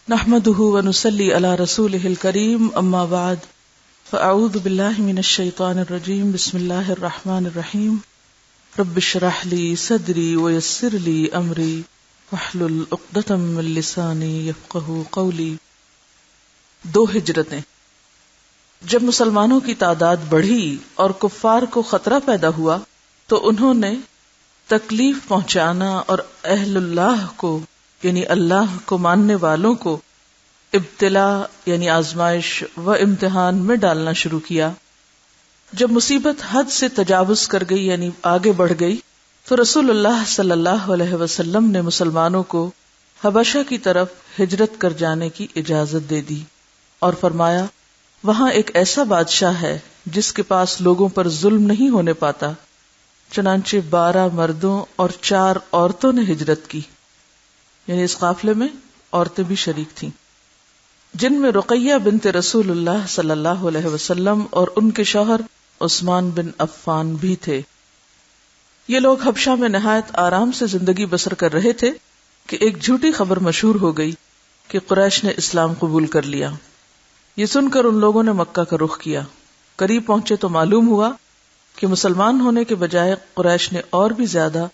نحمده ونصلي على رسوله الكريم اما بعد فاعوذ بالله من الشيطان الرجيم بسم الله الرحمن الرحيم رب اشرح لي صدري ويسر لي امري واحلل عقدة من لساني يفقهوا قولي۔ دو ہجرتیں۔ جب مسلمانوں کی تعداد بڑھی اور کفار کو خطرہ پیدا ہوا تو انہوں نے تکلیف پہنچانا اور اہل اللہ کو یعنی اللہ کو ماننے والوں کو ابتلا یعنی آزمائش و امتحان میں ڈالنا شروع کیا۔ جب مصیبت حد سے تجاوز کر گئی یعنی آگے بڑھ گئی تو رسول اللہ صلی اللہ علیہ وسلم نے مسلمانوں کو حبشہ کی طرف ہجرت کر جانے کی اجازت دے دی اور فرمایا وہاں ایک ایسا بادشاہ ہے جس کے پاس لوگوں پر ظلم نہیں ہونے پاتا۔ چنانچہ 12 مردوں اور 4 عورتوں نے ہجرت کی، یعنی اس قافلے میں عورتیں بھی شریک تھیں، جن میں رقیہ بنت رسول اللہ صلی اللہ علیہ وسلم اور ان کے شوہر عثمان بن عفان بھی تھے۔ یہ لوگ حبشہ میں نہایت آرام سے زندگی بسر کر رہے تھے کہ ایک جھوٹی خبر مشہور ہو گئی کہ قریش نے اسلام قبول کر لیا۔ یہ سن کر ان لوگوں نے مکہ کا رخ کیا۔ قریب پہنچے تو معلوم ہوا کہ مسلمان ہونے کے بجائے قریش نے اور بھی زیادہ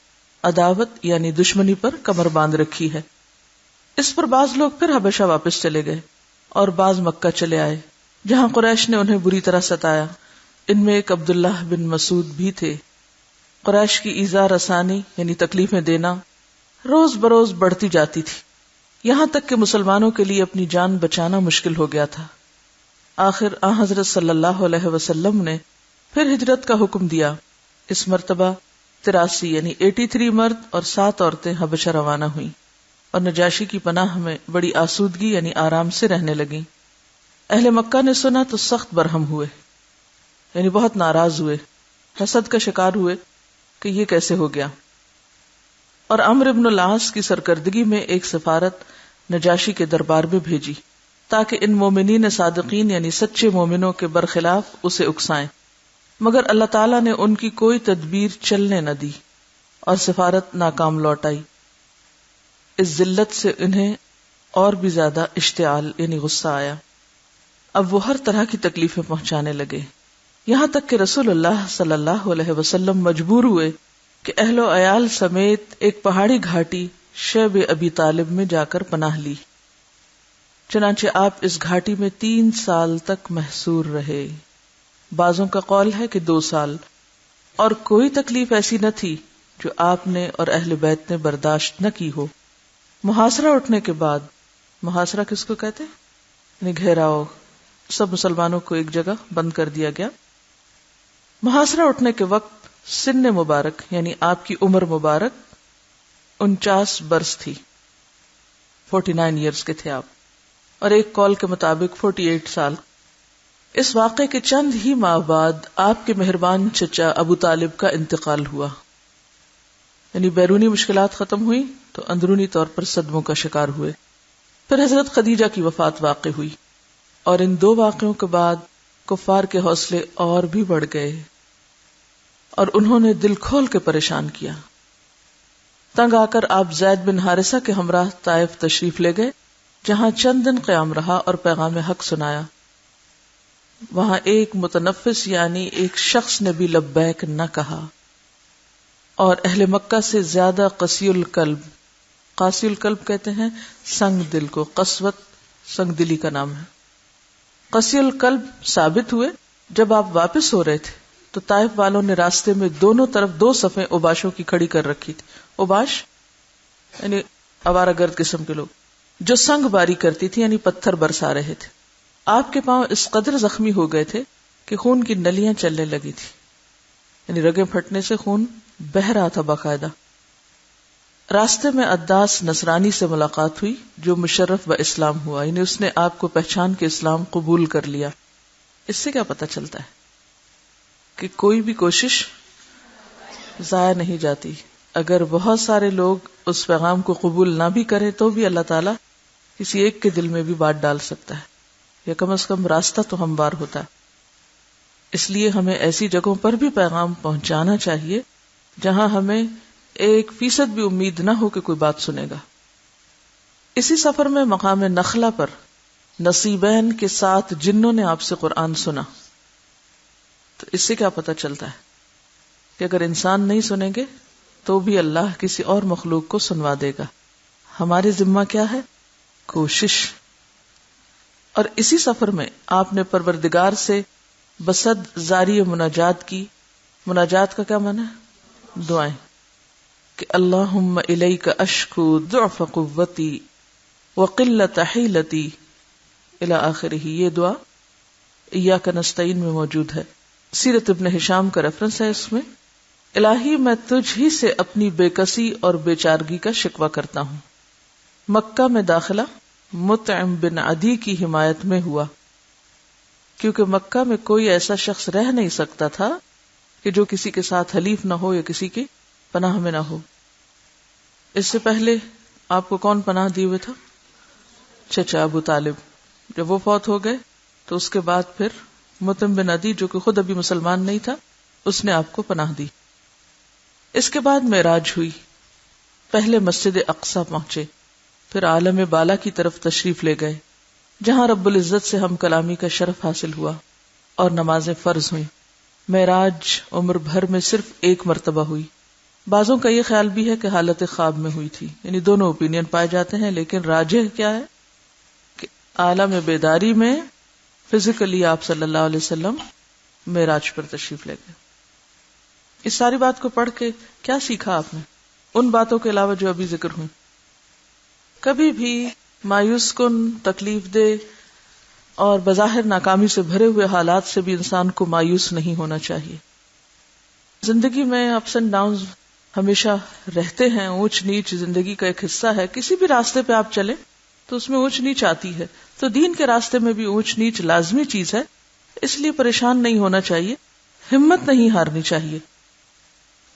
عداوت یعنی دشمنی پر کمر باندھ رکھی ہے۔ اس پر بعض لوگ پھر حبشہ واپس چلے گئے اور بعض مکہ چلے آئے جہاں قریش نے انہیں بری طرح ستایا۔ ان میں ایک عبداللہ بن مسعود بھی تھے۔ قریش کی ایذا رسانی یعنی تکلیفیں دینا روز بروز بڑھتی جاتی تھی، یہاں تک کہ مسلمانوں کے لیے اپنی جان بچانا مشکل ہو گیا تھا۔ آخر حضرت صلی اللہ علیہ وسلم نے پھر ہجرت کا حکم دیا۔ اس مرتبہ 83 یعنی 83 مرد اور 7 عورتیں حبشہ روانہ ہوئیں اور نجاشی کی پناہ میں بڑی آسودگی یعنی آرام سے رہنے لگیں۔ اہل مکہ نے سنا تو سخت برہم ہوئے، یعنی بہت ناراض ہوئے، حسد کا شکار ہوئے کہ یہ کیسے ہو گیا، اور عمرو بن العاص کی سرکردگی میں ایک سفارت نجاشی کے دربار میں بھیجی تاکہ ان مومنین صادقین یعنی سچے مومنوں کے برخلاف اسے اکسائیں، مگر اللہ تعالیٰ نے ان کی کوئی تدبیر چلنے نہ دی اور سفارت ناکام لوٹ آئی۔ اس ذلت سے انہیں اور بھی زیادہ اشتعال یعنی غصہ آیا۔ اب وہ ہر طرح کی تکلیفیں پہنچانے لگے، یہاں تک کہ رسول اللہ صلی اللہ علیہ وسلم مجبور ہوئے کہ اہل و عیال سمیت ایک پہاڑی گھاٹی شیب ابی طالب میں جا کر پناہ لی۔ چنانچہ آپ اس گھاٹی میں 3 سال تک محصور رہے، بعضوں کا قول ہے کہ 2 سال، اور کوئی تکلیف ایسی نہ تھی جو آپ نے اور اہل بیت نے برداشت نہ کی ہو۔ محاصرہ اٹھنے کے بعد، محاصرہ کس کو کہتے ہیں؟ یعنی گھیراؤ، سب مسلمانوں کو ایک جگہ بند کر دیا گیا۔ محاصرہ اٹھنے کے وقت سن مبارک یعنی آپ کی عمر مبارک 49 برس تھی، 49 ایئرز کے تھے آپ، اور ایک قول کے مطابق 48 سال۔ اس واقعے کے چند ہی ماہ بعد آپ کے مہربان چچا ابو طالب کا انتقال ہوا، یعنی بیرونی مشکلات ختم ہوئی تو اندرونی طور پر صدموں کا شکار ہوئے۔ پھر حضرت خدیجہ کی وفات واقع ہوئی، اور ان 2 واقعوں کے بعد کفار کے حوصلے اور بھی بڑھ گئے اور انہوں نے دل کھول کے پریشان کیا۔ تنگ آ کر آپ زید بن حارثہ کے ہمراہ طائف تشریف لے گئے، جہاں چند دن قیام رہا اور پیغام حق سنایا۔ وہاں ایک متنفس یعنی ایک شخص نے بھی لبیک نہ کہا، اور اہل مکہ سے زیادہ قسی القلب کہتے ہیں سنگ دل کو، قسوت سنگ دلی کا نام ہے، قسی القلب ثابت ہوئے۔ جب آپ واپس ہو رہے تھے تو طائف والوں نے راستے میں دونوں طرف 2 صفیں اوباشوں کی کھڑی کر رکھی تھی۔ اوباش یعنی آوارہ گرد قسم کے لوگ جو سنگ باری کرتی تھی یعنی پتھر برسا رہے تھے۔ آپ کے پاؤں اس قدر زخمی ہو گئے تھے کہ خون کی نلیاں چلنے لگی تھی، یعنی رگیں پھٹنے سے خون بہہ رہا تھا باقاعدہ۔ راستے میں عداس نصرانی سے ملاقات ہوئی جو مشرف اسلام ہوا، یعنی اس نے آپ کو پہچان کے اسلام قبول کر لیا۔ اس سے کیا پتہ چلتا ہے کہ کوئی بھی کوشش ضائع نہیں جاتی۔ اگر بہت سارے لوگ اس پیغام کو قبول نہ بھی کریں تو بھی اللہ تعالیٰ کسی ایک کے دل میں بھی بات ڈال سکتا ہے، یا کم از کم راستہ تو ہموار ہوتا ہے۔ اس لیے ہمیں ایسی جگہوں پر بھی پیغام پہنچانا چاہیے جہاں ہمیں 1% بھی امید نہ ہو کہ کوئی بات سنے گا۔ اسی سفر میں مقام نخلا پر نصیبین کے 7 جنوں نے آپ سے قرآن سنا. تو اس سے کیا پتہ چلتا ہے کہ اگر انسان نہیں سنیں گے تو بھی اللہ کسی اور مخلوق کو سنوا دے گا. ہمارے ذمہ کیا ہے؟ کوشش. اور اسی سفر میں آپ نے پروردگار سے بسد زاری مناجات کی. مناجات کا کیا معنی ہے؟ دعائیں. کہ اللہم الیک اشکو ضعف قوتی وقلت حیلتی الی آخرہ. یہ دعا ایاک نستعین میں موجود ہے. سیرت ابن ہشام کا ریفرنس ہے اس میں. الہی میں تجھ ہی سے اپنی بے کسی اور بے چارگی کا شکوہ کرتا ہوں. مکہ میں داخلہ مطعم بن عدی کی حمایت میں ہوا، کیونکہ مکہ میں کوئی ایسا شخص رہ نہیں سکتا تھا کہ جو کسی کے ساتھ حلیف نہ ہو یا کسی کی پناہ میں نہ ہو. اس سے پہلے آپ کو کون پناہ دیے ہوئے تھا؟ چچا ابو طالب. جب وہ فوت ہو گئے تو اس کے بعد پھر مطعم بن عدی جو کہ خود ابھی مسلمان نہیں تھا اس نے آپ کو پناہ دی. اس کے بعد معراج ہوئی. پہلے مسجد اقصی پہنچے، پھر عالم بالا کی طرف تشریف لے گئے جہاں رب العزت سے ہم کلامی کا شرف حاصل ہوا اور نمازیں فرض ہوئیں. معراج عمر بھر میں صرف 1 مرتبہ ہوئی. بعضوں کا یہ خیال بھی ہے کہ حالت خواب میں ہوئی تھی. یعنی دونوں اوپینین پائے جاتے ہیں، لیکن راجح کیا ہے کہ عالم بیداری میں فزیکلی آپ صلی اللہ علیہ وسلم معراج پر تشریف لے گئے. اس ساری بات کو پڑھ کے کیا سیکھا آپ نے؟ ان باتوں کے علاوہ جو ابھی ذکر ہوئی. کبھی بھی مایوس کن، تکلیف دہ اور بظاہر ناکامی سے بھرے ہوئے حالات سے بھی انسان کو مایوس نہیں ہونا چاہیے. زندگی میں اپس اینڈ ڈاؤنز ہمیشہ رہتے ہیں. اونچ نیچ زندگی کا ایک حصہ ہے. کسی بھی راستے پہ آپ چلیں تو اس میں اونچ نیچ آتی ہے. تو دین کے راستے میں بھی اونچ نیچ لازمی چیز ہے. اس لیے پریشان نہیں ہونا چاہیے، ہمت نہیں ہارنی چاہیے.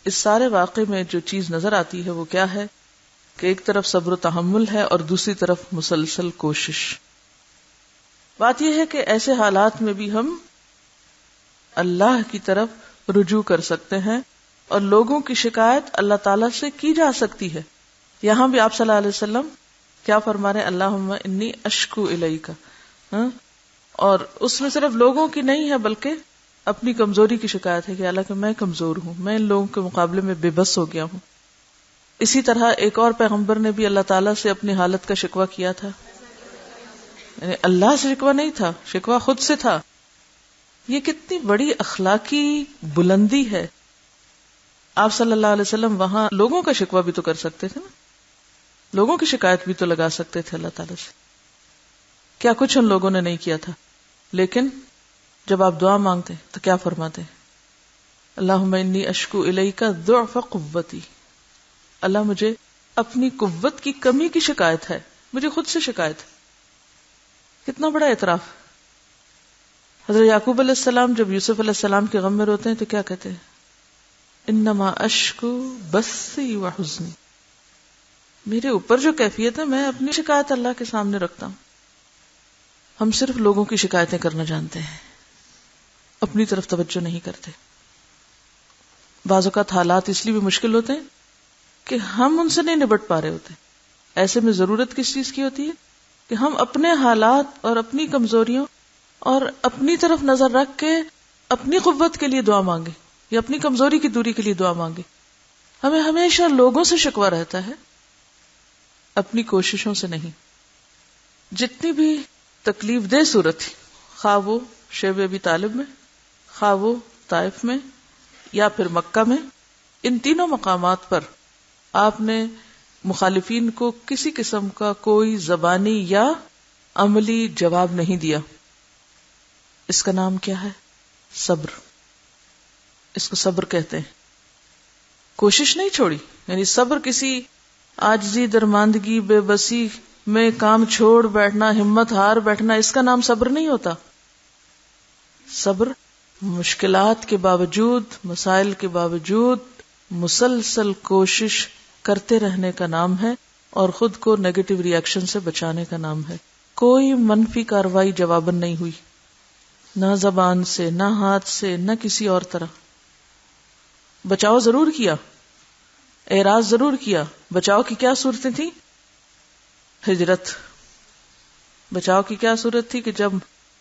اس سارے واقعے میں جو چیز نظر آتی ہے وہ کیا ہے کہ ایک طرف صبر و تحمل ہے اور دوسری طرف مسلسل کوشش. بات یہ ہے کہ ایسے حالات میں بھی ہم اللہ کی طرف رجوع کر سکتے ہیں اور لوگوں کی شکایت اللہ تعالیٰ سے کی جا سکتی ہے. یہاں بھی آپ صلی اللہ علیہ وسلم کیا فرما رہے ہیں؟ اللہم انی اشکو الیک. اور اس میں صرف لوگوں کی نہیں ہے بلکہ اپنی کمزوری کی شکایت ہے کہ اللہ کہ میں کمزور ہوں، میں ان لوگوں کے مقابلے میں بے بس ہو گیا ہوں. اسی طرح ایک اور پیغمبر نے بھی اللہ تعالیٰ سے اپنی حالت کا شکوہ کیا تھا. یعنی اللہ سے شکوہ نہیں تھا، شکوہ خود سے تھا. یہ کتنی بڑی اخلاقی بلندی ہے. آپ صلی اللہ علیہ وسلم وہاں لوگوں کا شکوہ بھی تو کر سکتے تھے نا، لوگوں کی شکایت بھی تو لگا سکتے تھے اللہ تعالیٰ سے. کیا کچھ ان لوگوں نے نہیں کیا تھا. لیکن جب آپ دعا مانگتے تو کیا فرماتے؟ اللہم انی اشکو الیک ضعف قوتی. اللہ مجھے اپنی قوت کی کمی کی شکایت ہے، مجھے خود سے شکایت ہے. کتنا بڑا اعتراف. حضرت یعقوب علیہ السلام جب یوسف علیہ السلام کے غم میں روتے ہیں تو کیا کہتے ہیں؟ انما اشکو بثی وحزنی. میرے اوپر جو کیفیت ہے میں اپنی شکایت اللہ کے سامنے رکھتا ہوں. ہم صرف لوگوں کی شکایتیں کرنا جانتے ہیں، اپنی طرف توجہ نہیں کرتے. بعض اوقات حالات اس لیے بھی مشکل ہوتے ہیں کہ ہم ان سے نہیں نبٹ پا رہے ہوتے. ایسے میں ضرورت کس چیز کی ہوتی ہے کہ ہم اپنے حالات اور اپنی کمزوریوں اور اپنی طرف نظر رکھ کے اپنی قوت کے لیے دعا مانگے یا اپنی کمزوری کی دوری کے لیے دعا مانگے. ہمیں ہمیشہ لوگوں سے شکوہ رہتا ہے، اپنی کوششوں سے نہیں. جتنی بھی تکلیف دہ صورت تھی، خواہ وہ شیب ابی طالب میں، خواہ وہ طائف میں یا پھر مکہ میں، ان تینوں مقامات پر آپ نے مخالفین کو کسی قسم کا کوئی زبانی یا عملی جواب نہیں دیا. اس کا نام کیا ہے؟ صبر. اس کو صبر کہتے ہیں. کوشش نہیں چھوڑی. یعنی صبر کسی عاجزی، درماندگی، بے بسی میں کام چھوڑ بیٹھنا، ہمت ہار بیٹھنا، اس کا نام صبر نہیں ہوتا. صبر مشکلات کے باوجود، مسائل کے باوجود مسلسل کوشش کرتے رہنے کا نام ہے اور خود کو نیگیٹو ری ایکشن سے بچانے کا نام ہے. کوئی منفی کاروائی جواباً نہیں ہوئی، نہ زبان سے، نہ ہاتھ سے، نہ کسی اور طرح. بچاؤ ضرور کیا، اعراض ضرور کیا. بچاؤ کی کیا صورتیں تھیں؟ ہجرت. بچاؤ کی کیا صورت تھی کہ جب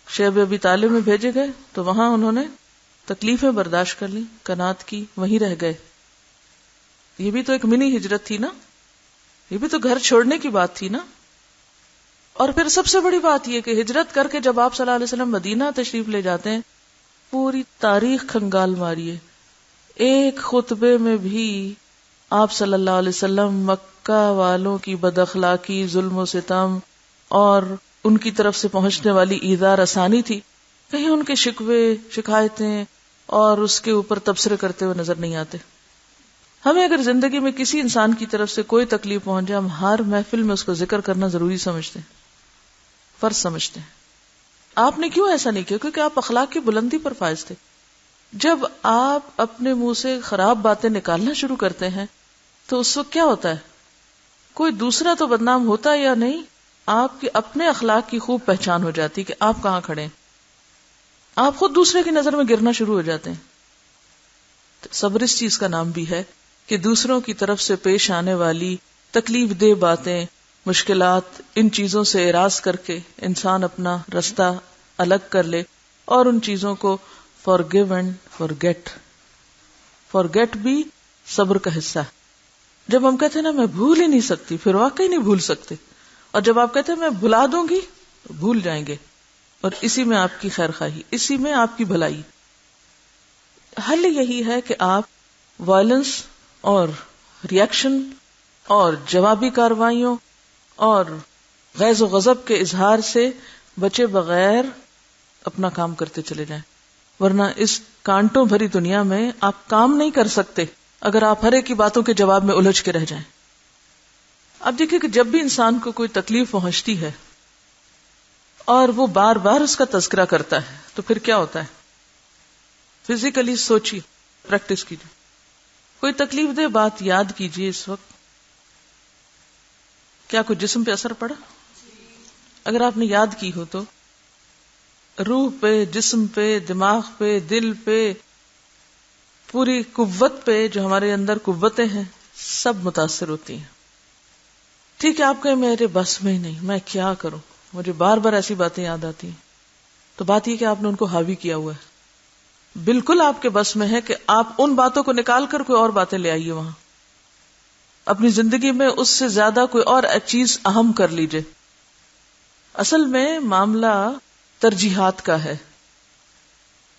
شیب ابی طالب میں بھیجے گئے تو وہاں انہوں نے تکلیفیں برداشت کر لی، قناعت کی، وہیں رہ گئے. یہ بھی تو ایک منی ہجرت تھی نا، یہ بھی تو گھر چھوڑنے کی بات تھی نا. اور پھر سب سے بڑی بات یہ کہ ہجرت کر کے جب آپ صلی اللہ علیہ وسلم مدینہ تشریف لے جاتے ہیں، پوری تاریخ کھنگال ماری ہے. ایک خطبے میں بھی آپ صلی اللہ علیہ وسلم مکہ والوں کی بد اخلاقی، ظلم و ستم اور ان کی طرف سے پہنچنے والی ایذا رسانی تھی، کہیں ان کے شکوے، شکایتیں اور اس کے اوپر تبصرے کرتے ہوئے نظر نہیں آتے. ہمیں اگر زندگی میں کسی انسان کی طرف سے کوئی تکلیف پہنچ جائے، ہم ہر محفل میں اس کو ذکر کرنا ضروری سمجھتے ہیں، فرض سمجھتے ہیں. آپ نے کیوں ایسا نہیں کیا؟ کیونکہ آپ اخلاق کی بلندی پر فائز تھے. جب آپ اپنے منہ سے خراب باتیں نکالنا شروع کرتے ہیں تو اس وقت کیا ہوتا ہے؟ کوئی دوسرا تو بدنام ہوتا ہے یا نہیں، آپ کے اپنے اخلاق کی خوب پہچان ہو جاتی کہ آپ کہاں کھڑے ہیں. آپ خود دوسرے کی نظر میں گرنا شروع ہو جاتے ہیں. تو صبر اس چیز کا نام بھی ہے کہ دوسروں کی طرف سے پیش آنے والی تکلیف دہ باتیں، مشکلات، ان چیزوں سے اعراض کر کے انسان اپنا رستہ الگ کر لے اور ان چیزوں کو forgive and forget. forget بھی صبر کا حصہ ہے. جب ہم کہتے ہیں نا میں بھول ہی نہیں سکتی، پھر واقعی نہیں بھول سکتے. اور جب آپ کہتے ہیں میں بھلا دوں گی، تو بھول جائیں گے. اور اسی میں آپ کی خیر خواہی، اسی میں آپ کی بھلائی. حل یہی ہے کہ آپ وائلنس اور ریئیکشن اور جوابی کارروائیوں اور غیظ و غضب کے اظہار سے بچے بغیر اپنا کام کرتے چلے جائیں. ورنہ اس کانٹوں بھری دنیا میں آپ کام نہیں کر سکتے اگر آپ ہر ایک کی باتوں کے جواب میں الجھ کے رہ جائیں. اب دیکھیں کہ جب بھی انسان کو کوئی تکلیف پہنچتی ہے اور وہ بار بار اس کا تذکرہ کرتا ہے تو پھر کیا ہوتا ہے؟ فزیکلی سوچیے، پریکٹس کیجیے. کوئی تکلیف دہ بات یاد کیجیے اس وقت، کیا کوئی جسم پہ اثر پڑا؟ اگر آپ نے یاد کی ہو تو روح پہ، جسم پہ، دماغ پہ، دل پہ، پوری قوت پہ، جو ہمارے اندر قوتیں ہیں سب متاثر ہوتی ہیں. ٹھیک ہے آپ کہیں میرے بس میں ہی نہیں، میں کیا کروں، مجھے بار بار ایسی باتیں یاد آتی ہیں. تو بات یہ کہ آپ نے ان کو حاوی کیا ہوا ہے. بالکل آپ کے بس میں ہے کہ آپ ان باتوں کو نکال کر کوئی اور باتیں لے آئیے وہاں. اپنی زندگی میں اس سے زیادہ کوئی اور چیز اہم کر لیجئے. اصل میں معاملہ ترجیحات کا ہے.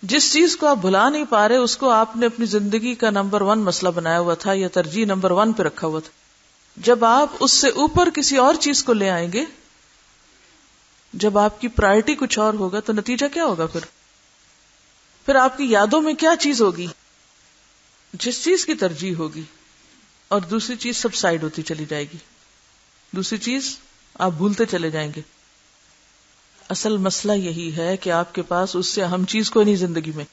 جس چیز کو آپ بھلا نہیں پا رہے اس کو آپ نے اپنی زندگی کا نمبر 1 مسئلہ بنایا ہوا تھا یا ترجیح نمبر 1 پہ رکھا ہوا تھا. جب آپ اس سے اوپر کسی اور چیز کو لے آئیں گے، جب آپ کی پرائرٹی کچھ اور ہوگا تو نتیجہ کیا ہوگا؟ پھر آپ کی یادوں میں کیا چیز ہوگی؟ جس چیز کی ترجیح ہوگی اور دوسری چیز سب سائڈ ہوتی چلی جائے گی، دوسری چیز آپ بھولتے چلے جائیں گے. اصل مسئلہ یہی ہے کہ آپ کے پاس اس سے اہم چیز کوئی نہیں زندگی میں.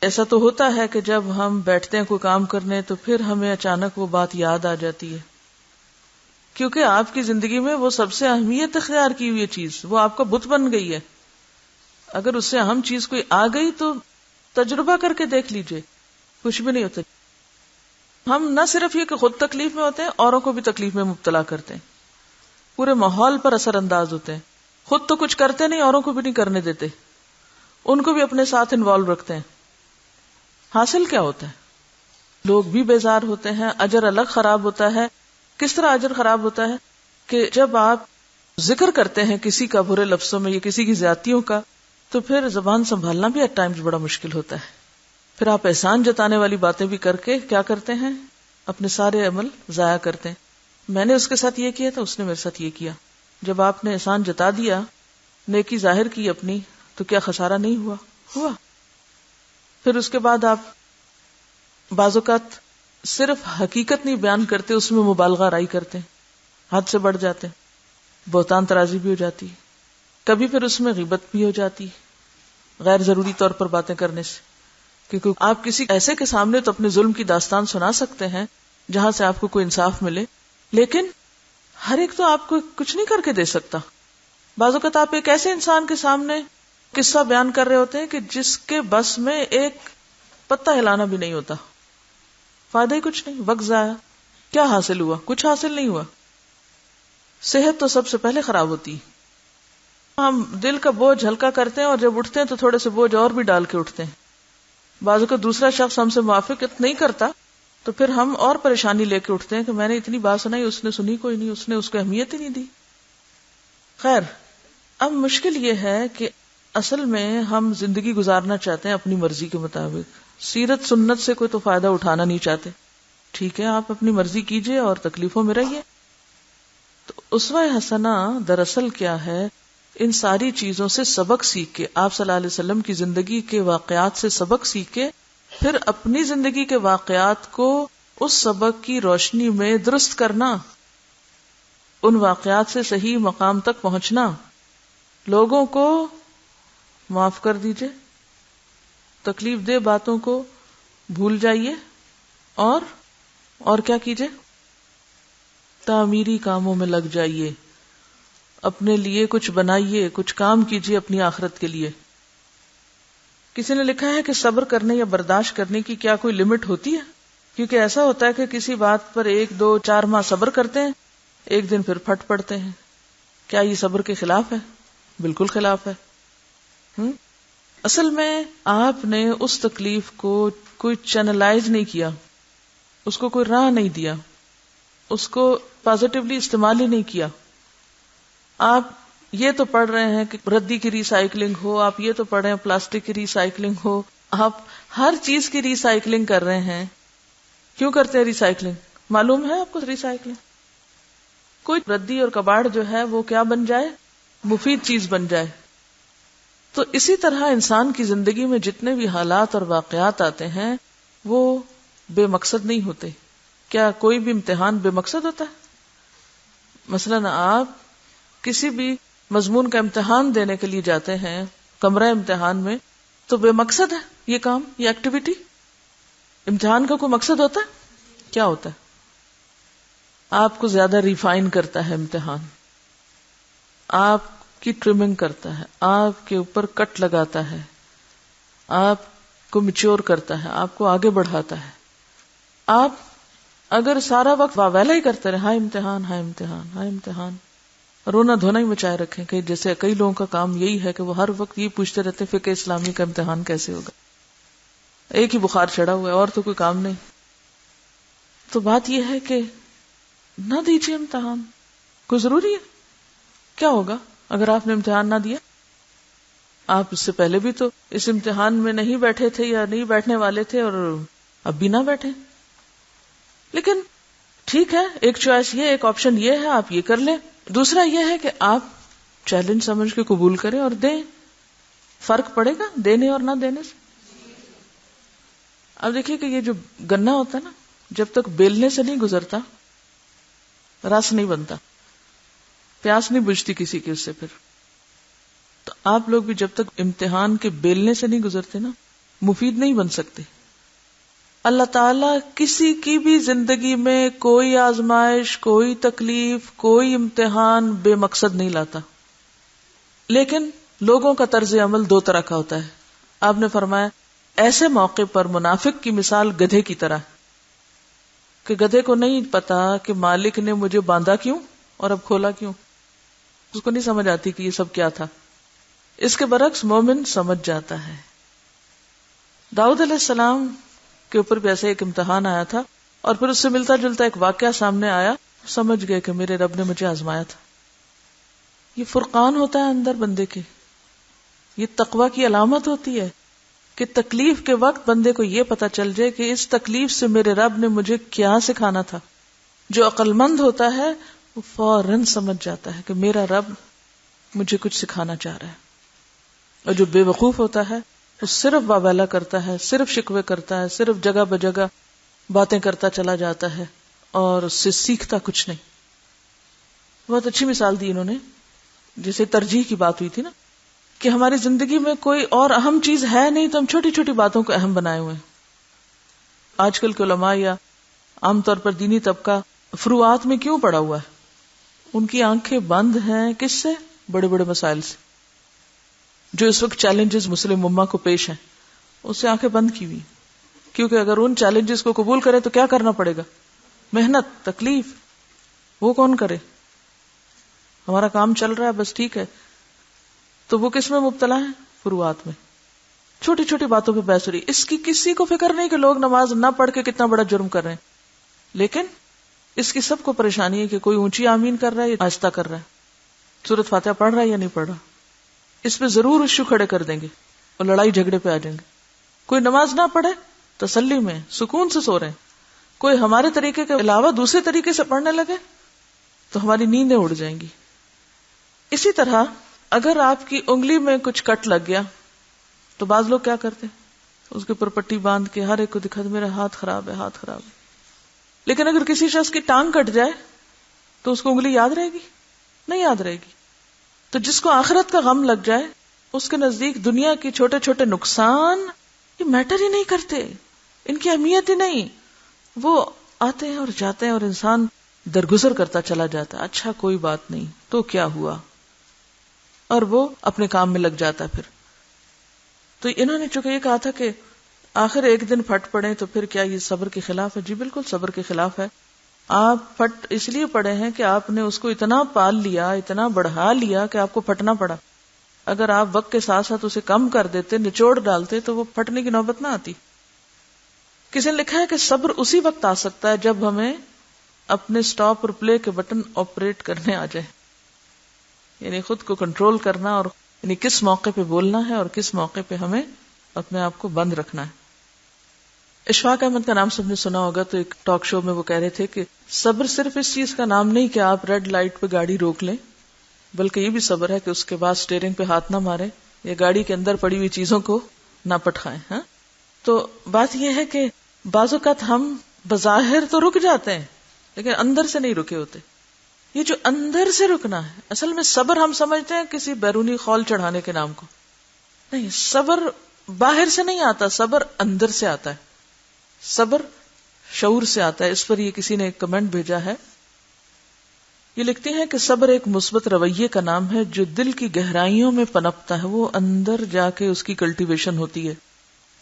ایسا تو ہوتا ہے کہ جب ہم بیٹھتے ہیں کوئی کام کرنے تو پھر ہمیں اچانک وہ بات یاد آ جاتی ہے، کیونکہ آپ کی زندگی میں وہ سب سے اہمیت اختیار کی ہوئی چیز وہ آپ کا بت بن گئی ہے. اگر اس سے اہم چیز کوئی آ گئی تو تجربہ کر کے دیکھ لیجئے، کچھ بھی نہیں ہوتا. ہم نہ صرف یہ کہ خود تکلیف میں ہوتے ہیں، اوروں کو بھی تکلیف میں مبتلا کرتے ہیں، پورے ماحول پر اثر انداز ہوتے ہیں. خود تو کچھ کرتے نہیں، اوروں کو بھی نہیں کرنے دیتے، ان کو بھی اپنے ساتھ انوالو رکھتے ہیں. حاصل کیا ہوتا ہے؟ لوگ بھی بیزار ہوتے ہیں، اجر الگ خراب ہوتا ہے. کس طرح اجر خراب ہوتا ہے کہ جب آپ ذکر کرتے ہیں کسی کا برے لفظوں میں یا کسی کی زیادتیوں کا تو پھر زبان سنبھالنا بھی ایٹ ٹائمز بڑا مشکل ہوتا ہے. پھر آپ احسان جتانے والی باتیں بھی کر کے کیا کرتے ہیں؟ اپنے سارے عمل ضائع کرتے ہیں. میں نے اس کے ساتھ یہ کیا تھا، اس نے میرے ساتھ یہ کیا. جب آپ نے احسان جتا دیا، نیکی ظاہر کی اپنی، تو کیا خسارہ نہیں ہوا؟ پھر اس کے بعد آپ بعض اوقات صرف حقیقت نہیں بیان کرتے، اس میں مبالغہ رائی کرتے ہیں، حد سے بڑھ جاتے ہیں، بہتان ترازی بھی ہو جاتی ہے. کبھی پھر اس میں غیبت بھی ہو جاتی ہے، غیر ضروری طور پر باتیں کرنے سے. کیونکہ آپ کسی ایسے کے سامنے تو اپنے ظلم کی داستان سنا سکتے ہیں جہاں سے آپ کو کوئی انصاف ملے، لیکن ہر ایک تو آپ کو کچھ نہیں کر کے دے سکتا. بعض اوقات آپ ایک ایسے انسان کے سامنے قصہ بیان کر رہے ہوتے ہیں کہ جس کے بس میں ایک پتہ ہلانا بھی نہیں ہوتا، فائدہ ہی کچھ نہیں، وقت ضائع. کیا حاصل ہوا؟ کچھ حاصل نہیں ہوا. صحت تو سب سے پہلے خراب ہوتی ہے. ہم دل کا بوجھ ہلکا کرتے ہیں اور جب اٹھتے ہیں تو تھوڑے سے بوجھ اور بھی ڈال کے اٹھتے ہیں. بعض اوقات دوسرا شخص ہم سے موافقت نہیں کرتا تو پھر ہم اور پریشانی لے کے اٹھتے ہیں کہ میں نے اتنی بات سنائی، اس نے سنی کوئی نہیں، اس نے اس کو اہمیت ہی نہیں دی. خیر، اب مشکل یہ ہے کہ اصل میں ہم زندگی گزارنا چاہتے ہیں اپنی مرضی کے مطابق، سیرت سنت سے کوئی تو فائدہ اٹھانا نہیں چاہتے. ٹھیک ہے، آپ اپنی مرضی کیجئے اور تکلیفوں میں رہیے. تو اسوہ حسنہ دراصل کیا ہے؟ ان ساری چیزوں سے سبق سیکھ کے، آپ صلی اللہ علیہ وسلم کی زندگی کے واقعات سے سبق سیکھ کے، پھر اپنی زندگی کے واقعات کو اس سبق کی روشنی میں درست کرنا، ان واقعات سے صحیح مقام تک پہنچنا. لوگوں کو معاف کر دیجئے، تکلیف دہ باتوں کو بھول جائیے، اور کیا کیجئے؟ تعمیری کاموں میں لگ جائیے، اپنے لیے کچھ بنائیے، کچھ کام کیجئے اپنی آخرت کے لیے. کسی نے لکھا ہے کہ صبر کرنے یا برداشت کرنے کی کیا کوئی لمٹ ہوتی ہے؟ کیونکہ ایسا ہوتا ہے کہ کسی بات پر 1 2 4 ماہ صبر کرتے ہیں، ایک دن پھر پھٹ پڑتے ہیں. کیا یہ صبر کے خلاف ہے؟ بالکل خلاف ہے. اصل میں آپ نے اس تکلیف کو کوئی چینلائز نہیں کیا، اس کو کوئی راہ نہیں دیا، اس کو پازیٹیولی استعمال ہی نہیں کیا. آپ یہ تو پڑھ رہے ہیں کہ ردی کی ری سائیکلنگ ہو، آپ یہ تو پڑھ رہے ہیں پلاسٹک کی ری سائیکلنگ ہو، آپ ہر چیز کی ری سائیکلنگ کر رہے ہیں. کیوں کرتے ہیں ری سائیکلنگ؟ معلوم ہے آپ کو ری سائیکلنگ؟ کوئی ردی اور کباڑ جو ہے وہ کیا بن جائے؟ مفید چیز بن جائے. تو اسی طرح انسان کی زندگی میں جتنے بھی حالات اور واقعات آتے ہیں وہ بے مقصد نہیں ہوتے. کیا کوئی بھی امتحان بے مقصد ہوتا ہے؟ مثلا آپ کسی بھی مضمون کا امتحان دینے کے لیے جاتے ہیں کمرہ امتحان میں، تو بے مقصد ہے یہ کام، یہ ایکٹیویٹی. امتحان کا کوئی مقصد ہوتا ہے؟ کیا ہوتا ہے؟ آپ کو زیادہ ریفائن کرتا ہے امتحان، آپ کی ٹرمنگ کرتا ہے، آپ کے اوپر کٹ لگاتا ہے، آپ کو میچور کرتا ہے، آپ کو آگے بڑھاتا ہے. آپ اگر سارا وقت واویلا ہی کرتے رہے، ہاں امتحان ہاں امتحان ہاں امتحان، رونا دھونا ہی مچائے رکھیں، کہ جیسے کئی لوگوں کا کام یہی ہے کہ وہ ہر وقت یہ پوچھتے رہتے فقہ اسلامی کا امتحان کیسے ہوگا، ایک ہی بخار چڑھا ہوا ہے اور تو کوئی کام نہیں. تو بات یہ ہے کہ نہ دیجیے امتحان، کوئی ضروری ہے؟ کیا ہوگا اگر آپ نے امتحان نہ دیا؟ آپ اس سے پہلے بھی تو اس امتحان میں نہیں بیٹھے تھے یا نہیں بیٹھنے والے تھے اور اب بھی نہ بیٹھے. لیکن ٹھیک ہے، ایک چوائس یہ، ایک آپشن یہ ہے، آپ یہ کر لیں. دوسرا یہ ہے کہ آپ چیلنج سمجھ کے قبول کریں اور دیں. فرق پڑے گا دینے اور نہ دینے سے. اب دیکھیے کہ یہ جو گنا ہوتا ہے نا، جب تک بیلنے سے نہیں گزرتا رس نہیں بنتا، پیاس نہیں بجھتی کسی کی اس سے. پھر تو آپ لوگ بھی جب تک امتحان کے بیلنے سے نہیں گزرتے نا، مفید نہیں بن سکتے. اللہ تعالیٰ کسی کی بھی زندگی میں کوئی آزمائش، کوئی تکلیف، کوئی امتحان بے مقصد نہیں لاتا. لیکن لوگوں کا طرز عمل 2 طرح کا ہوتا ہے. آپ نے فرمایا ایسے موقع پر منافق کی مثال گدھے کی طرح، کہ گدھے کو نہیں پتا کہ مالک نے مجھے باندھا کیوں اور اب کھولا کیوں، اس کو نہیں سمجھ آتی کہ یہ سب کیا تھا. اس کے برعکس مومن سمجھ جاتا ہے. داؤد علیہ السلام کے اوپر بھی ایسے ایک امتحان آیا تھا اور پھر اس سے ملتا جلتا ایک واقعہ سامنے آیا، سمجھ گئے کہ میرے رب نے مجھے آزمایا تھا. یہ فرقان ہوتا ہے اندر بندے کے، یہ تقوی کی علامت ہوتی ہے کہ تکلیف کے وقت بندے کو یہ پتا چل جائے کہ اس تکلیف سے میرے رب نے مجھے کیا سکھانا تھا. جو عقل مند ہوتا ہے وہ فوراً سمجھ جاتا ہے کہ میرا رب مجھے کچھ سکھانا چاہ رہا ہے. اور جو بے وقوف ہوتا ہے وہ صرف واویلا کرتا ہے، صرف شکوے کرتا ہے، صرف جگہ بجگہ باتیں کرتا چلا جاتا ہے اور اس سے سیکھتا کچھ نہیں. بہت اچھی مثال دی انہوں نے، جیسے ترجیح کی بات ہوئی تھی نا، کہ ہماری زندگی میں کوئی اور اہم چیز ہے نہیں تو ہم چھوٹی چھوٹی باتوں کو اہم بنائے ہوئے ہیں. آج کل کے علماء یا عام طور پر دینی طبقہ فروعات میں کیوں پڑا ہوا ہے؟ ان کی آنکھیں بند ہیں کس سے؟ بڑے بڑے مسائل سے، جو اس وقت چیلنجز مسلم امہ کو پیش ہیں، اس سے آنکھیں بند کی ہوئی. کیونکہ اگر ان چیلنجز کو قبول کرے تو کیا کرنا پڑے گا؟ محنت، تکلیف. وہ کون کرے؟ ہمارا کام چل رہا ہے بس ٹھیک ہے. تو وہ کس میں مبتلا ہے؟ فروعات میں. چھوٹی چھوٹی باتوں پہ بحث ہو رہی. اس کی کسی کو فکر نہیں کہ لوگ نماز نہ پڑھ کے کتنا بڑا جرم کر رہے ہیں, لیکن اس کی سب کو پریشانی ہے کہ کوئی اونچی آمین کر رہا ہے یا آہستہ کر رہا ہے, سورۃ فاتحہ پڑھ رہا ہے یا نہیں پڑھ رہا. اس پہ ضرور ایشو کھڑے کر دیں گے اور لڑائی جھگڑے پہ آ جائیں گے. کوئی نماز نہ پڑھے تسلی میں سکون سے سو رہے ہیں, کوئی ہمارے طریقے کے علاوہ دوسرے طریقے سے پڑھنے لگے تو ہماری نیندیں اڑ جائیں گی. اسی طرح اگر آپ کی انگلی میں کچھ کٹ لگ گیا تو بعض لوگ کیا کرتے ہیں, اس کے اوپر پٹی باندھ کے ہر ایک کو دکھاتے میرا ہاتھ خراب ہے, ہاتھ خراب ہے. لیکن اگر کسی شخص کی ٹانگ کٹ جائے تو اس کو انگلی یاد رہے گی؟ نہیں یاد رہے گی. تو جس کو آخرت کا غم لگ جائے اس کے نزدیک دنیا کی چھوٹے چھوٹے نقصان یہ میٹر ہی نہیں کرتے, ان کی اہمیت ہی نہیں. وہ آتے ہیں اور جاتے ہیں اور انسان درگزر کرتا چلا جاتا ہے, اچھا کوئی بات نہیں تو کیا ہوا, اور وہ اپنے کام میں لگ جاتا ہے. پھر تو انہوں نے چونکہ یہ کہا تھا کہ آخر ایک دن پھٹ پڑے تو پھر کیا یہ صبر کے خلاف ہے؟ جی بالکل صبر کے خلاف ہے. آپ پھٹ اس لیے پڑے ہیں کہ آپ نے اس کو اتنا پال لیا, اتنا بڑھا لیا کہ آپ کو پھٹنا پڑا. اگر آپ وقت کے ساتھ ساتھ اسے کم کر دیتے, نچوڑ ڈالتے, تو وہ پھٹنے کی نوبت نہ آتی. کسی نے لکھا ہے کہ صبر اسی وقت آ سکتا ہے جب ہمیں اپنے سٹاپ اور پلے کے بٹن آپریٹ کرنے آ جائے, یعنی خود کو کنٹرول کرنا, اور یعنی کس موقع پہ بولنا ہے اور کس موقع پہ ہمیں اپنے آپ کو بند رکھنا ہے. اشفاق احمد کا نام سب نے سنا ہوگا, تو ایک ٹاک شو میں وہ کہہ رہے تھے کہ صبر صرف اس چیز کا نام نہیں کہ آپ ریڈ لائٹ پہ گاڑی روک لیں, بلکہ یہ بھی صبر ہے کہ اس کے بعد سٹیئرنگ پہ ہاتھ نہ ماریں یا گاڑی کے اندر پڑی ہوئی چیزوں کو نہ پٹخائیں. ہاں, تو بات یہ ہے کہ بعض اوقات ہم بظاہر تو رک جاتے ہیں لیکن اندر سے نہیں رکے ہوتے. یہ جو اندر سے رکنا ہے, اصل میں صبر ہم سمجھتے ہیں کسی بیرونی خول چڑھانے کے نام کو. نہیں, صبر باہر سے نہیں آتا, صبر اندر سے آتا ہے, صبر شعور سے آتا ہے. اس پر یہ کسی نے ایک کمنٹ بھیجا ہے, یہ لکھتے ہیں کہ صبر ایک مثبت رویے کا نام ہے جو دل کی گہرائیوں میں پنپتا ہے, وہ اندر جا کے اس کی کلٹیویشن ہوتی ہے.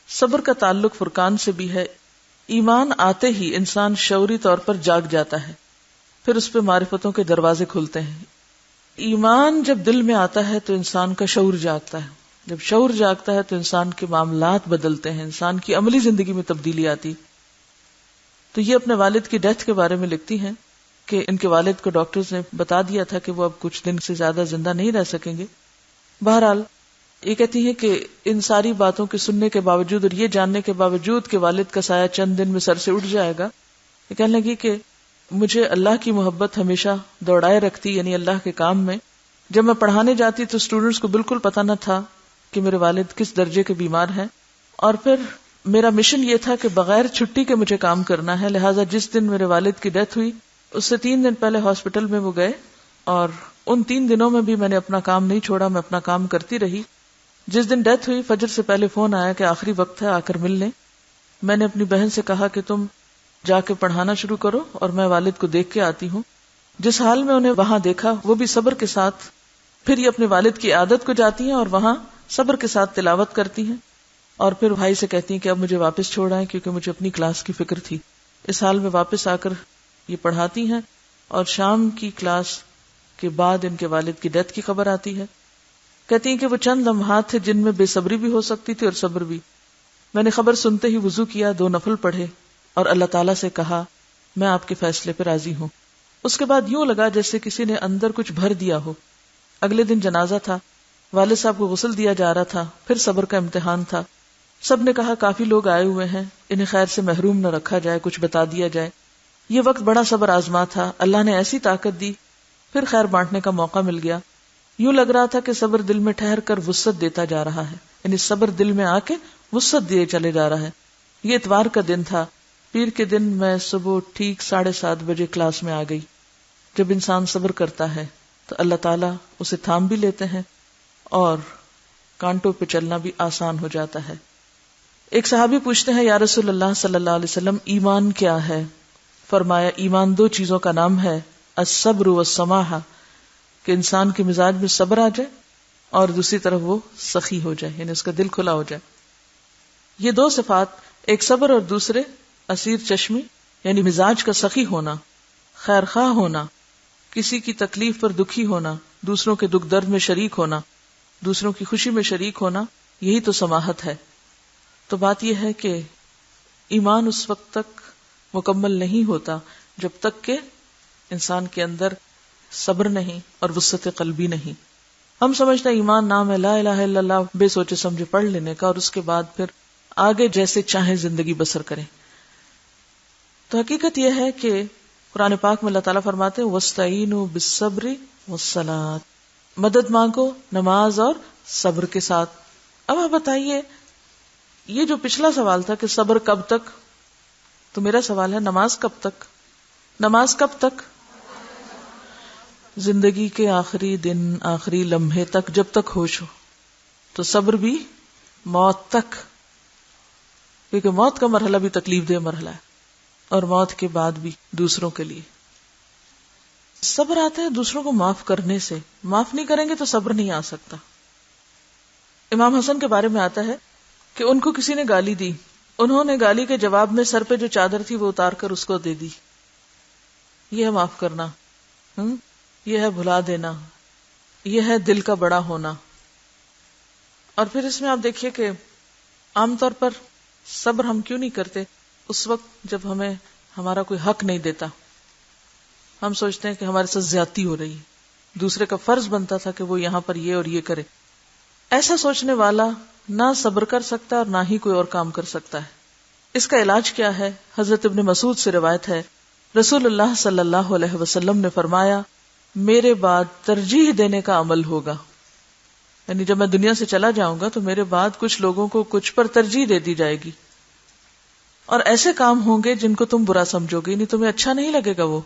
صبر کا تعلق فرقان سے بھی ہے. ایمان آتے ہی انسان شعوری طور پر جاگ جاتا ہے, پھر اس پہ معرفتوں کے دروازے کھلتے ہیں. ایمان جب دل میں آتا ہے تو انسان کا شعور جاگتا ہے, جب شعور جاگتا ہے تو انسان کے معاملات بدلتے ہیں, انسان کی عملی زندگی میں تبدیلی آتی. تو یہ اپنے والد کی ڈیتھ کے بارے میں لکھتی ہیں کہ ان کے والد کو ڈاکٹرز نے بتا دیا تھا کہ وہ اب کچھ دن سے زیادہ زندہ نہیں رہ سکیں گے. بہرحال یہ کہتی ہیں کہ ان ساری باتوں کے سننے کے باوجود اور یہ جاننے کے باوجود کہ والد کا سایہ چند دن میں سر سے اٹھ جائے گا, یہ کہنے لگی کہ مجھے اللہ کی محبت ہمیشہ دوڑائے رکھتی, یعنی اللہ کے کام میں. جب میں پڑھانے جاتی تو اسٹوڈنٹس کو بالکل پتہ نہ تھا کہ میرے والد کس درجے کے بیمار ہیں, اور پھر میرا مشن یہ تھا کہ بغیر چھٹی کے مجھے کام کرنا ہے. لہٰذا جس دن میرے والد کی ڈیتھ ہوئی اس سے 3 دن پہلے ہاسپٹل میں وہ گئے, اور ان 3 دنوں میں بھی میں نے اپنا کام نہیں چھوڑا, میں اپنا کام کرتی رہی. جس دن ڈیتھ ہوئی فجر سے پہلے فون آیا کہ آخری وقت ہے, آ کر مل لیں. میں نے اپنی بہن سے کہا کہ تم جا کے پڑھانا شروع کرو اور میں والد کو دیکھ کے آتی ہوں. جس حال میں انہیں وہاں دیکھا وہ بھی صبر کے ساتھ, پھر یہ اپنے والد کی عادت کو جاتی ہیں اور وہاں صبر کے ساتھ تلاوت کرتی ہیں, اور پھر بھائی سے کہتی ہیں کہ اب مجھے واپس چھوڑ آئیں کیونکہ مجھے اپنی کلاس کی فکر تھی. اس حال میں واپس آ کر یہ پڑھاتی ہیں, اور شام کی کلاس کے بعد ان کے والد کی ڈیتھ کی خبر آتی ہے. کہتی ہیں کہ وہ چند لمحات تھے جن میں بے صبری بھی ہو سکتی تھی اور صبر بھی. میں نے خبر سنتے ہی وضو کیا, 2 نفل پڑھے اور اللہ تعالیٰ سے کہا میں آپ کے فیصلے پہ راضی ہوں. اس کے بعد یوں لگا جیسے کسی نے اندر کچھ بھر دیا ہو. اگلے دن جنازہ تھا, والد صاحب کو غسل دیا جا رہا تھا, پھر صبر کا امتحان تھا. سب نے کہا کافی لوگ آئے ہوئے ہیں, انہیں خیر سے محروم نہ رکھا جائے, کچھ بتا دیا جائے. یہ وقت بڑا صبر آزما تھا, اللہ نے ایسی طاقت دی, پھر خیر بانٹنے کا موقع مل گیا. یوں لگ رہا تھا کہ صبر دل میں ٹھہر کر وسعت دیتا جا رہا ہے, یعنی صبر دل میں آ کے وسعت دیے چلے جا رہا ہے. یہ اتوار کا دن تھا. پیر کے دن میں صبح ٹھیک 7:30 بجے کلاس میں آ گئی. جب انسان صبر کرتا ہے تو اللہ تعالیٰ اسے تھام بھی لیتے ہیں اور کانٹوں پہ چلنا بھی آسان ہو جاتا ہے. ایک صحابی پوچھتے ہیں یا رسول اللہ صلی اللہ علیہ وسلم ایمان کیا ہے؟ فرمایا ایمان 2 چیزوں کا نام ہے, الصبر والسماحہ, کہ انسان کے مزاج میں صبر آ جائے اور دوسری طرف وہ سخی ہو جائے, یعنی اس کا دل کھلا ہو جائے. یہ 2 صفات, ایک صبر اور دوسرے اسیر چشمی, یعنی مزاج کا سخی ہونا, خیر خواہ ہونا, کسی کی تکلیف پر دکھی ہونا، دوسروں کے دکھ درد میں شریک ہونا، دوسروں کی خوشی میں شریک ہونا، یہی تو سماحت ہے۔ تو بات یہ ہے کہ ایمان اس وقت تک مکمل نہیں ہوتا جب تک کہ انسان کے اندر صبر نہیں اور وسعت قلبی نہیں۔ ہم سمجھتے ہیں ایمان نام ہے لا الہ الا اللہ، بے سوچے سمجھے پڑھ لینے کا اور اس کے بعد پھر آگے جیسے چاہیں زندگی بسر کریں۔ تو حقیقت یہ ہے کہ قرآن پاک میں اللہ تعالیٰ فرماتے ہیں وَاسْتَعِینُوا بِالصَّبْرِ وَالصَّلَاةِ، مدد مانگو نماز اور صبر کے ساتھ۔ اب آپ بتائیے، یہ جو پچھلا سوال تھا کہ صبر کب تک، تو میرا سوال ہے نماز کب تک؟ نماز کب تک؟ زندگی کے آخری دن، آخری لمحے تک، جب تک ہوش ہو۔ تو صبر بھی موت تک، کیونکہ موت کا مرحلہ بھی تکلیف دہ مرحلہ ہے، اور موت کے بعد بھی دوسروں کے لیے۔ صبر آتا ہے دوسروں کو معاف کرنے سے، معاف نہیں کریں گے تو صبر نہیں آ سکتا۔ امام حسن کے بارے میں آتا ہے کہ ان کو کسی نے گالی دی، انہوں نے گالی کے جواب میں سر پہ جو چادر تھی وہ اتار کر اس کو دے دی۔ یہ ہے معاف کرنا، یہ ہے بھلا دینا، یہ ہے دل کا بڑا ہونا۔ اور پھر اس میں آپ دیکھیے کہ عام طور پر صبر ہم کیوں نہیں کرتے؟ اس وقت جب ہمیں ہمارا کوئی حق نہیں دیتا، ہم سوچتے ہیں کہ ہمارے ساتھ زیادتی ہو رہی ہے، دوسرے کا فرض بنتا تھا کہ وہ یہاں پر یہ اور یہ کرے۔ ایسا سوچنے والا نہ صبر کر سکتا اور نہ ہی کوئی اور کام کر سکتا ہے۔ اس کا علاج کیا ہے؟ حضرت ابن مسعود سے روایت ہے، رسول اللہ صلی اللہ علیہ وسلم نے فرمایا میرے بعد ترجیح دینے کا عمل ہوگا، یعنی جب میں دنیا سے چلا جاؤں گا تو میرے بعد کچھ لوگوں کو کچھ پر ترجیح دے دی جائے گی، اور ایسے کام ہوں گے جن کو تم برا سمجھو گے، یعنی تمہیں اچھا نہیں لگے گا وہ۔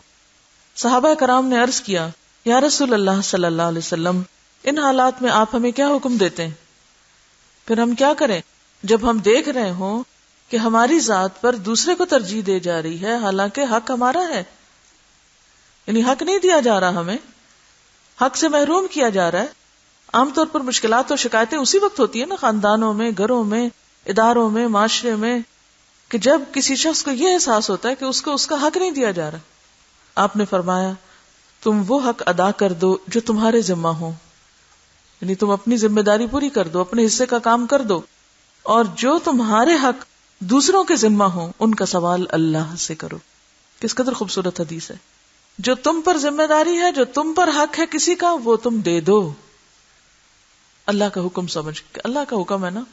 صحابہ کرام نے عرض کیا یا رسول اللہ صلی اللہ علیہ وسلم، ان حالات میں آپ ہمیں کیا حکم دیتے ہیں؟ پھر ہم کیا کریں جب ہم دیکھ رہے ہوں کہ ہماری ذات پر دوسرے کو ترجیح دی جا رہی ہے، حالانکہ حق ہمارا ہے، یعنی حق نہیں دیا جا رہا، ہمیں حق سے محروم کیا جا رہا ہے۔ عام طور پر مشکلات اور شکایتیں اسی وقت ہوتی ہیں نا، خاندانوں میں، گھروں میں، اداروں میں، معاشرے میں، کہ جب کسی شخص کو یہ احساس ہوتا ہے کہ اس کو اس کا حق نہیں دیا جا رہا۔ آپ نے فرمایا تم وہ حق ادا کر دو جو تمہارے ذمہ ہو، یعنی تم اپنی ذمہ داری پوری کر دو، اپنے حصے کا کام کر دو، اور جو تمہارے حق دوسروں کے ذمہ ہوں ان کا سوال اللہ سے کرو۔ کس قدر خوبصورت حدیث ہے۔ جو تم پر ذمہ داری ہے، جو تم پر حق ہے کسی کا، وہ تم دے دو اللہ کا حکم سمجھ کے۔ اللہ کا حکم ہے نا،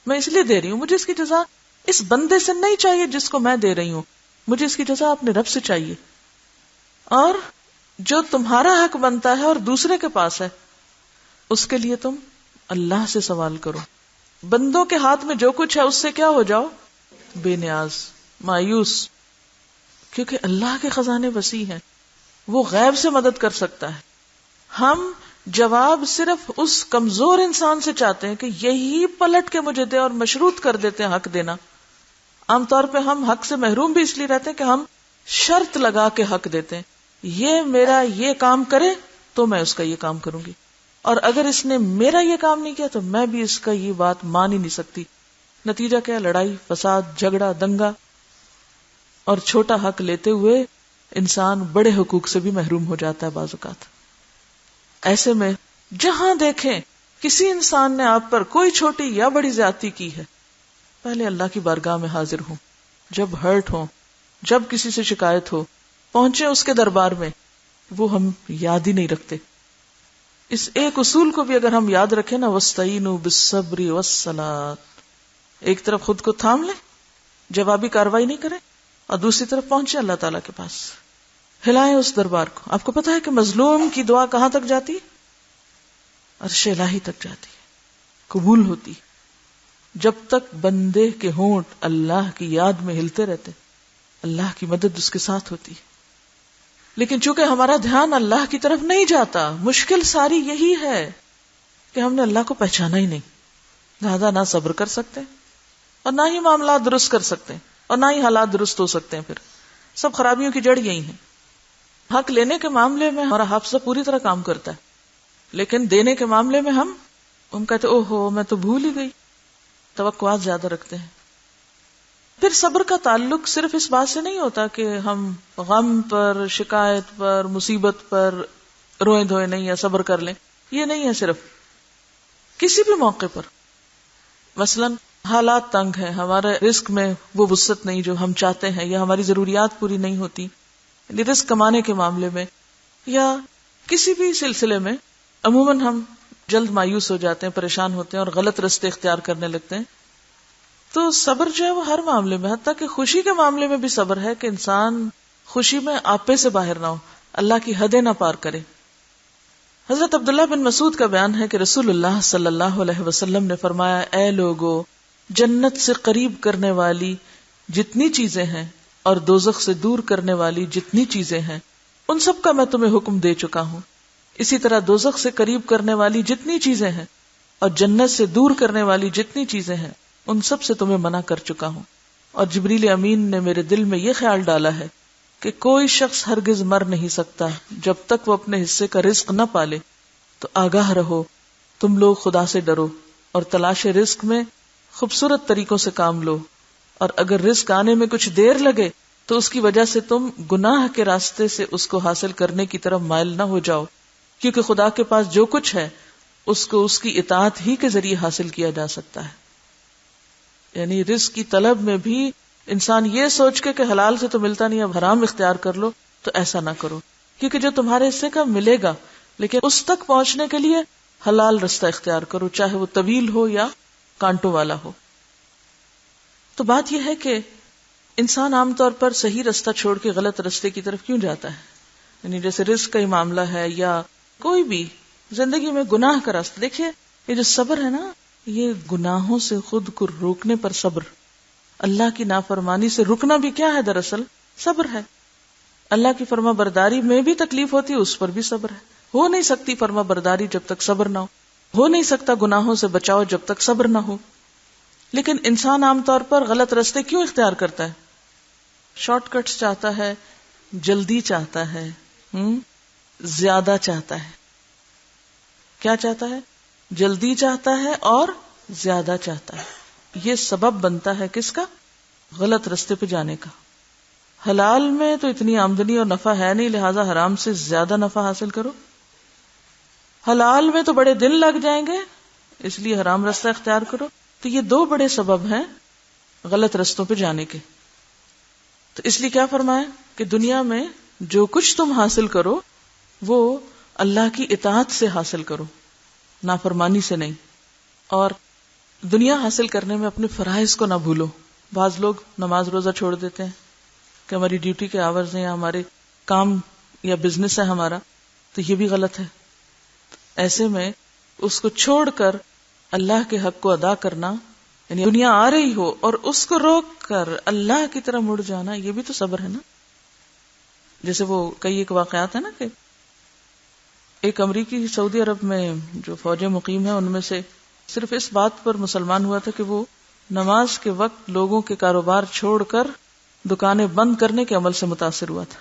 میں اس لیے دے رہی ہوں، مجھے اس کی جزا اس بندے سے نہیں چاہیے جس کو میں دے رہی ہوں، مجھے اس کی جزا اپنے رب سے چاہیے۔ اور جو تمہارا حق بنتا ہے اور دوسرے کے پاس ہے، اس کے لیے تم اللہ سے سوال کرو۔ بندوں کے ہاتھ میں جو کچھ ہے اس سے کیا ہو جاؤ؟ بے نیاز، مایوس، کیونکہ اللہ کے خزانے وسیع ہیں، وہ غیب سے مدد کر سکتا ہے۔ ہم جواب صرف اس کمزور انسان سے چاہتے ہیں کہ یہی پلٹ کے مجھے دے، اور مشروط کر دیتے ہیں حق دینا۔ عام طور پہ ہم حق سے محروم بھی اس لیے رہتے ہیں کہ ہم شرط لگا کے حق دیتے ہیں، یہ میرا یہ کام کرے تو میں اس کا یہ کام کروں گی، اور اگر اس نے میرا یہ کام نہیں کیا تو میں بھی اس کا یہ بات مان ہی نہیں سکتی۔ نتیجہ کیا؟ لڑائی، فساد، جھگڑا، دنگا، اور چھوٹا حق لیتے ہوئے انسان بڑے حقوق سے بھی محروم ہو جاتا ہے بعض اوقات۔ ایسے میں جہاں دیکھیں کسی انسان نے آپ پر کوئی چھوٹی یا بڑی زیادتی کی ہے، پہلے اللہ کی بارگاہ میں حاضر ہوں، جب ہرٹ ہو، جب کسی سے شکایت ہو، پہنچے اس کے دربار میں، وہ ہم یاد ہی نہیں رکھتے۔ اس ایک اصول کو بھی اگر ہم یاد رکھیں نا، وَاسْتَعِینُوا بِالصَّبْرِ وَالصَّلَاةِ، ایک طرف خود کو تھام لیں، جوابی کاروائی نہیں کریں، اور دوسری طرف پہنچے اللہ تعالیٰ کے پاس، ہلائیں اس دربار کو۔ آپ کو پتا ہے کہ مظلوم کی دعا کہاں تک جاتی ہے؟ عرش الہی تک جاتی ہے، قبول ہوتی ہے، جب تک بندے کے ہونٹ اللہ کی یاد میں ہلتے رہتے، اللہ کی مدد اس کے ساتھ ہوتی ہے۔ لیکن چونکہ ہمارا دھیان اللہ کی طرف نہیں جاتا، مشکل ساری یہی ہے کہ ہم نے اللہ کو پہچانا ہی نہیں، لہذا نہ صبر کر سکتے اور نہ ہی معاملات درست کر سکتے اور نہ ہی حالات درست ہو سکتے ہیں۔ پھر سب خرابیوں کی جڑ یہی ہے۔ حق لینے کے معاملے میں ہمارا حافظہ پوری طرح کام کرتا ہے، لیکن دینے کے معاملے میں ہم کہتے او ہو میں تو بھول ہی گئی، توقعات زیادہ رکھتے ہیں۔ پھر صبر کا تعلق صرف اس بات سے نہیں ہوتا کہ ہم غم پر، شکایت پر، مصیبت پر روئیں دھوئیں نہیں یا صبر کر لیں. یہ نہیں ہے صرف. کسی بھی موقع پر مثلا حالات تنگ ہیں، ہمارے رزق میں وہ وسعت نہیں جو ہم چاہتے ہیں، یا ہماری ضروریات پوری نہیں ہوتی، یعنی رزق کمانے کے معاملے میں یا کسی بھی سلسلے میں عموماً ہم جلد مایوس ہو جاتے ہیں، پریشان ہوتے ہیں اور غلط راستے اختیار کرنے لگتے ہیں. تو صبر جو ہے وہ ہر معاملے میں، حتیٰ کہ خوشی کے معاملے میں بھی صبر ہے کہ انسان خوشی میں آپے سے باہر نہ ہو، اللہ کی حدیں نہ پار کرے. حضرت عبداللہ بن مسعود کا بیان ہے کہ رسول اللہ صلی اللہ علیہ وسلم نے فرمایا، اے لوگو، جنت سے قریب کرنے والی جتنی چیزیں ہیں اور دوزخ سے دور کرنے والی جتنی چیزیں ہیں ان سب کا میں تمہیں حکم دے چکا ہوں. اسی طرح دوزخ سے قریب کرنے والی جتنی چیزیں ہیں اور جنت سے دور کرنے والی جتنی چیزیں ہیں ان سب سے تمہیں منع کر چکا ہوں. اور جبریل امین نے میرے دل میں یہ خیال ڈالا ہے کہ کوئی شخص ہرگز مر نہیں سکتا جب تک وہ اپنے حصے کا رزق نہ پالے. تو آگاہ رہو، تم لوگ خدا سے ڈرو اور تلاش رزق میں خوبصورت طریقوں سے کام لو، اور اگر رزق آنے میں کچھ دیر لگے تو اس کی وجہ سے تم گناہ کے راستے سے اس کو حاصل کرنے کی طرف مائل نہ ہو جاؤ، کیونکہ خدا کے پاس جو کچھ ہے اس کو اس کی اطاعت ہی کے ذریعے حاصل کیا جا سکتا ہے. یعنی رزق کی طلب میں بھی انسان یہ سوچ کے کہ حلال سے تو ملتا نہیں، اب حرام اختیار کر لو، تو ایسا نہ کرو، کیونکہ جو تمہارے حصے کا ملے گا، لیکن اس تک پہنچنے کے لیے حلال رستہ اختیار کرو، چاہے وہ طویل ہو یا کانٹوں والا ہو. تو بات یہ ہے کہ انسان عام طور پر صحیح رستہ چھوڑ کے غلط رستے کی طرف کیوں جاتا ہے؟ یعنی جیسے رزق کا ہی معاملہ ہے یا کوئی بھی زندگی میں گناہ کا راستہ. دیکھیے یہ جو صبر ہے نا، یہ گناہوں سے خود کو روکنے پر صبر. اللہ کی نافرمانی سے رکنا بھی کیا ہے؟ دراصل صبر ہے. اللہ کی فرما برداری میں بھی تکلیف ہوتی ہے، اس پر بھی صبر ہے. ہو نہیں سکتی فرما برداری جب تک صبر نہ ہو نہیں سکتا گناہوں سے بچاؤ جب تک صبر نہ ہو. لیکن انسان عام طور پر غلط راستے کیوں اختیار کرتا ہے؟ شارٹ کٹس چاہتا ہے، جلدی چاہتا ہے، زیادہ چاہتا ہے. کیا چاہتا ہے؟ جلدی چاہتا ہے اور زیادہ چاہتا ہے. یہ سبب بنتا ہے کس کا؟ غلط راستے پہ جانے کا. حلال میں تو اتنی آمدنی اور نفع ہے نہیں، لہذا حرام سے زیادہ نفع حاصل کرو. حلال میں تو بڑے دن لگ جائیں گے، اس لیے حرام راستہ اختیار کرو. تو یہ دو بڑے سبب ہیں غلط رستوں پہ جانے کے. تو اس لیے کیا فرمایا کہ دنیا میں جو کچھ تم حاصل کرو وہ اللہ کی اطاعت سے حاصل کرو، نافرمانی سے نہیں. اور دنیا حاصل کرنے میں اپنے فرائض کو نہ بھولو. بعض لوگ نماز روزہ چھوڑ دیتے ہیں کہ ہماری ڈیوٹی کے آورز ہیں یا ہمارے کام یا بزنس ہے ہمارا، تو یہ بھی غلط ہے. ایسے میں اس کو چھوڑ کر اللہ کے حق کو ادا کرنا، یعنی دنیا آ رہی ہو اور اس کو روک کر اللہ کی طرف مڑ جانا، یہ بھی تو صبر ہے نا. جیسے وہ کئی ایک واقعات ہیں نا کہ ایک امریکی سعودی عرب میں جو فوجیں مقیم ہیں ان میں سے صرف اس بات پر مسلمان ہوا تھا کہ وہ نماز کے وقت لوگوں کے کاروبار چھوڑ کر دکانیں بند کرنے کے عمل سے متاثر ہوا تھا.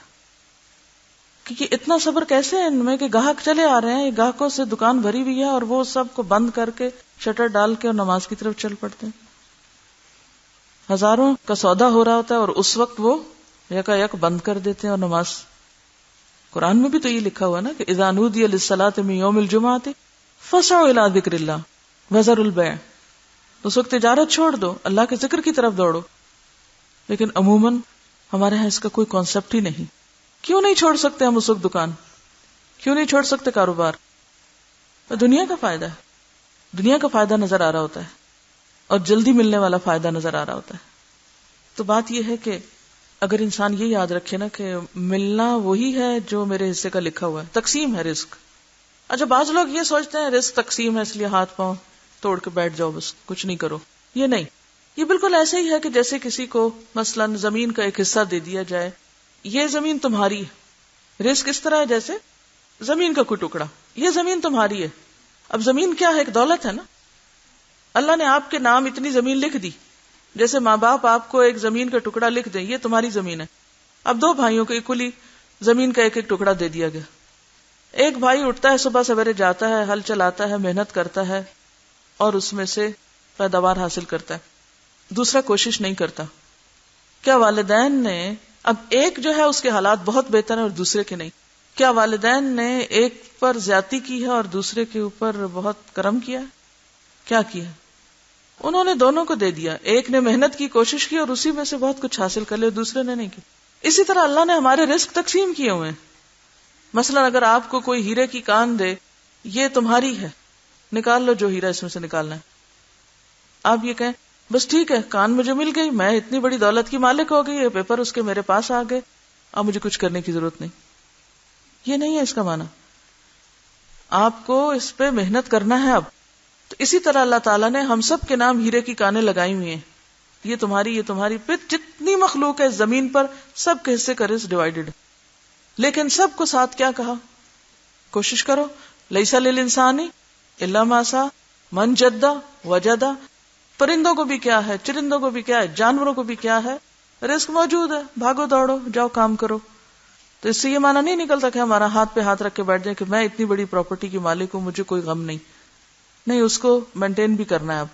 کیونکہ اتنا صبر کیسے ہے ان میں کہ گاہک چلے آ رہے ہیں، گاہکوں سے دکان بھری ہوئی ہے اور وہ سب کو بند کر کے شٹر ڈال کے اور نماز کی طرف چل پڑتے ہیں. ہزاروں کا سودا ہو رہا ہوتا ہے اور اس وقت وہ یکا یک بند کر دیتے ہیں اور نماز. قرآن میں بھی تو یہ لکھا ہوا نا کہ اذا نودی للصلاۃ من یوم الجمعۃ فاسعوا الی ذکر اللہ وذروا البیع. اس وقت تجارت چھوڑ دو، اللہ کے ذکر کی طرف دوڑو. لیکن عموماً ہمارے ہاں اس کا کوئی کانسیپٹ ہی نہیں. کیوں نہیں چھوڑ سکتے ہم اس وقت دکان؟ کیوں نہیں چھوڑ سکتے کاروبار؟ دنیا کا فائدہ ہے، دنیا کا فائدہ نظر آ رہا ہوتا ہے اور جلدی ملنے والا فائدہ نظر آ رہا ہوتا ہے. تو بات یہ ہے کہ اگر انسان یہ یاد رکھے نا کہ ملنا وہی ہے جو میرے حصے کا لکھا ہوا ہے، تقسیم ہے رزق. اچھا بعض لوگ یہ سوچتے ہیں رزق تقسیم ہے اس لیے ہاتھ پاؤں توڑ کے بیٹھ جاؤ، بس کچھ نہیں کرو. یہ نہیں، یہ بالکل ایسے ہی ہے کہ جیسے کسی کو مثلا زمین کا ایک حصہ دے دیا جائے، یہ زمین تمہاری ہے. رزق اس طرح ہے جیسے زمین کا کوئی ٹکڑا، یہ زمین تمہاری ہے. اب زمین کیا ہے؟ ایک دولت ہے نا. اللہ نے آپ کے نام اتنی زمین لکھ دی، جیسے ماں باپ آپ کو ایک زمین کا ٹکڑا لکھ دیں، یہ تمہاری زمین ہے. اب دو بھائیوں کو ایکولی زمین کا ایک ایک ٹکڑا دے دیا گیا. ایک بھائی اٹھتا ہے صبح سویرے، جاتا ہے، ہل چلاتا ہے، محنت کرتا ہے اور اس میں سے پیداوار حاصل کرتا ہے. دوسرا کوشش نہیں کرتا. کیا والدین نے، اب ایک جو ہے اس کے حالات بہت بہتر ہیں اور دوسرے کے نہیں، کیا والدین نے ایک پر زیادتی کی ہے اور دوسرے کے اوپر بہت کرم کیا ہے؟ کیا کیا؟ انہوں نے دونوں کو دے دیا، ایک نے محنت کی، کوشش کی اور اسی میں سے بہت کچھ حاصل کر لیا، دوسرے نے نہیں کی. اسی طرح اللہ نے ہمارے رزق تقسیم کیے ہوئے ہیں. مثلا اگر آپ کو کوئی ہیرے کی کان دے، یہ تمہاری ہے، نکال لو جو ہیرا اس میں سے نکالنا ہے. آپ یہ کہیں بس ٹھیک ہے، کان مجھے مل گئی، میں اتنی بڑی دولت کی مالک ہو گئی، یہ پیپر اس کے میرے پاس آ گئے، اب مجھے کچھ کرنے کی ضرورت نہیں. یہ نہیں ہے اس کا معنی. آپ کو اس پہ محنت کرنا ہے. اب تو اسی طرح اللہ تعالیٰ نے ہم سب کے نام ہیرے کی کانیں لگائی ہوئی ہیں، یہ تمہاری، یہ تمہاری. پھر جتنی مخلوق ہے زمین پر سب کے حصے کا رزق ڈیوائیڈڈ، لیکن سب کو ساتھ کیا کہا؟ کوشش کرو. لیس للانسان الا ما سعی من جد وجد. پرندوں کو بھی کیا ہے، چرندوں کو بھی کیا ہے، جانوروں کو بھی کیا ہے، رزق موجود ہے، بھاگو دوڑو، جاؤ کام کرو. تو اس سے یہ معنی نہیں نکلتا کہ ہمارا ہاتھ پہ ہاتھ رکھ کے بیٹھ جائے کہ میں اتنی بڑی پراپرٹی کی مالک ہوں، مجھے کوئی غم نہیں. نہیں، اس کو مینٹین بھی کرنا ہے. اب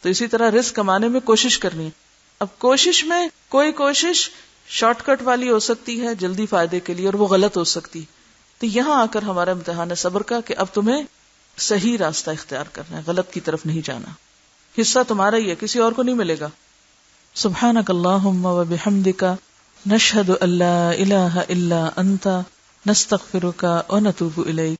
تو اسی طرح رزق کمانے میں کوشش کرنی ہے. اب کوشش میں کوئی کوشش شارٹ کٹ والی ہو سکتی ہے جلدی فائدے کے لیے، اور وہ غلط ہو سکتی. تو یہاں آ کر ہمارا امتحان ہے صبر کا کہ اب تمہیں صحیح راستہ اختیار کرنا ہے، غلط کی طرف نہیں جانا. حصہ تمہارا ہی ہے، کسی اور کو نہیں ملے گا. سبحانک اللہم و بحمدک، نشہد ان لا الہ الا انت، نستغفرک و نتوب الیک.